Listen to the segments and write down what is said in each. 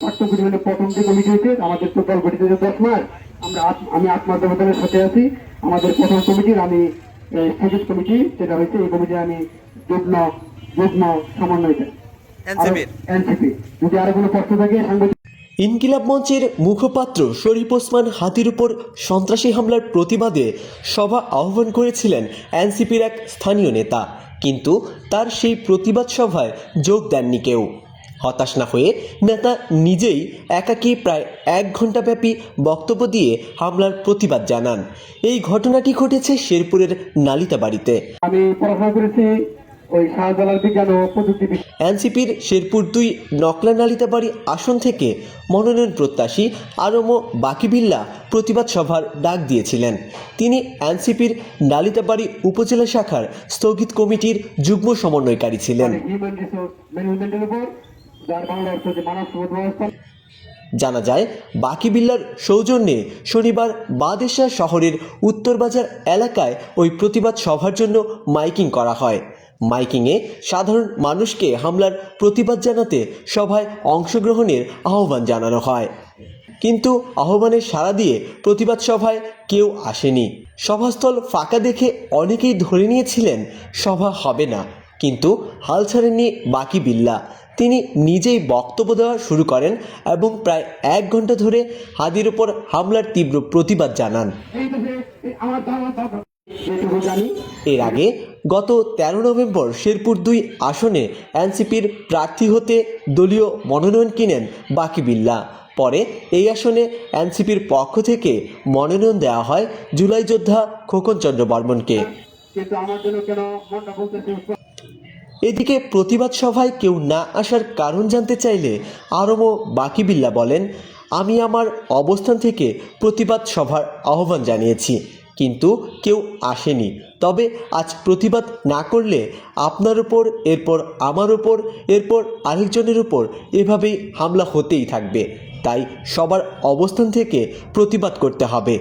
পাঠ্যপুস্তক মানে প্রথম যে কমিটি হয়েছে আমাদের টোটাল গঠিত 10 মাস। আমি 8 মাস ব্যবধানের সাথে আছি। আমাদের প্রথম কমিটির আমি স্থগিত কমিটি সেটা হয়েছে, এই কমিটি আমি যুগ্ম যুগ্ম সমন্বয়কারী এনসিপি। যদি আরো কোনো প্রশ্ন থাকে সাংবাদিক। ইনকিলাব মঞ্চের মুখপাত্র শরীফ ওসমান হাতির উপর সন্ত্রাসী হামলার প্রতিবাদে সভা আহ্বান করেছিলেন এনসিপির এক স্থানীয় নেতা, কিন্তু তার সেই প্রতিবাদ সভায় যোগ দেননি কেউ। হতাশ না হয়ে নেতা নিজেই একাকী প্রায় 1 ঘণ্টাব্যাপী বক্তব্য দিয়ে হামলার প্রতিবাদ জানান। এই ঘটনাটি ঘটেছে শেরপুরের নালিতাবাড়িতে। আমি পড়াশোনা করেছি ওই শাহজালাল বিজ্ঞান ও প্রযুক্তি। এনসিপির শেরপুর 2 নকলা নালিতাবাড়ি আসন থেকে মনোনয়ন প্রত্যাশী আরমো বাকিবিল্লা প্রতিবাদ সভার ডাক দিয়েছিলেন। তিনি এনসিপির নালিতাবাড়ি উপজেলা শাখার স্থগিত কমিটির যুগ্ম সমন্বয়কারী ছিলেন। জানা যায়, বাকিবিল্লার সৌজন্যে শনিবার বাদেশা শহরের উত্তরবাজার এলাকায় ওই প্রতিবাদ সভার জন্য মাইকিং করা হয়। মাইকিংয়ে সাধারণ মানুষকে হামলার প্রতিবাদ জানাতে সভায় অংশগ্রহণের আহ্বান জানানো হয়, কিন্তু আহ্বানে সাড়া দিয়ে প্রতিবাদ সভায় কেউ আসেনি। সভাস্থল ফাঁকা দেখে অনেকেই ধরে নিয়েছিলেন সভা হবে না, কিন্তু হাল ছাড়েননি বাকিবিল্লা। তিনি নিজেই বক্তব্য দেওয়া শুরু করেন এবং প্রায় 1 ঘণ্টা ধরে হাদির উপর হামলার তীব্র প্রতিবাদ জানান। এর আগে গত 13 নভেম্বর শেরপুর 2 আসনে এনসিপির প্রার্থী হতে দলীয় মনোনয়ন কিনেন বাকিবিল্লা। পরে এই আসনে এনসিপির পক্ষ থেকে মনোনয়ন দেওয়া হয় জুলাই যোদ্ধা খোকন চন্দ্র বর্মনকে। এদিকে প্রতিবাদ সভায় কেউ না আসার কারণ জানতে চাইলে আরমো বাকিবিল্লা বলেন, আমি আমার অবস্থান থেকে প্রতিবাদ সভার আহ্বান জানিয়েছি, কিন্তু কেউ আসেনি। তবে আজ প্রতিবাদ না করলে আপনার উপর, এরপর আমার উপর, এরপর আরেকজনের উপর এভাবেই হামলা হতেই থাকবে। তাই সবার অবস্থান থেকে প্রতিবাদ করতে হবে।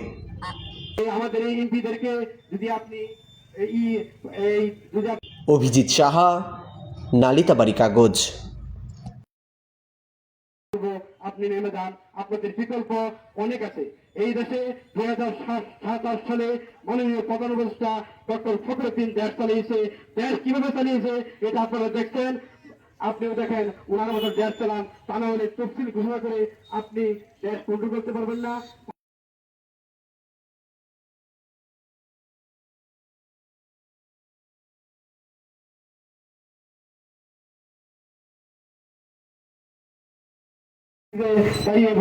অভিজিৎ সাহা, নালিতাবাড়ি কাগজ। আপনি নেমে যান, আপনাদের বিকল্প অনেক আছে। এই দেশে 2007 সালে মাননীয় প্রধান উপদেষ্টা ডক্টর ফখরুদ্দিন দেশ চালিয়েছে। দেশ কিভাবে চালিয়েছে এটা আপনারা দেখছেন। আপনিও দেখেন, ওনার মতো দেশ চালান, তা না হলে তফসিল ঘোষণা করে আপনি দেশ কন্ট্রোল করতে পারবেন না।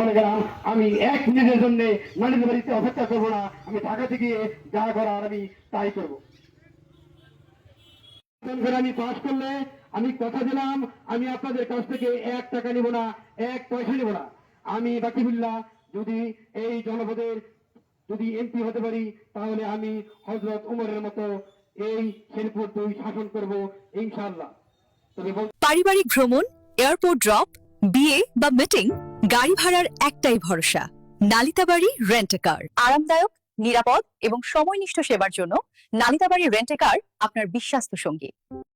বলে গেলাম, আমি 1 মিনিটের জন্য নানির বাড়িতে অপেক্ষা করবো না। আমি ঢাকাতে গিয়ে যা করার আমি তাই করবো। আমি পাশ করলে আমি কথা দিলাম, আমি আপনাদের কাছ থেকে 1 টাকা নিব না, 1 পয়সা নিব না। আমি বাকিবিল্লাহ যদি এই জনপদের যদি এমপি হতে পারি, তাহলে আমি হযরত উমরের মতো এই শেরপুর 2 শাসন করব ইনশাআল্লাহ। পারিবারিক ভ্রমণ, এয়ারপোর্ট ড্রপ, বিয়ে বা মিটিং, গাড়ি ভাড়ার একটাই ভরসা, নালিতাবাড়ি রেন্ট এ কার। আরামদায়ক, নিরাপদ এবং সময়নিষ্ঠ সেবার জন্য নালিতাবাড়ি রেন্ট এ কার আপনার বিশ্বস্ত সঙ্গী।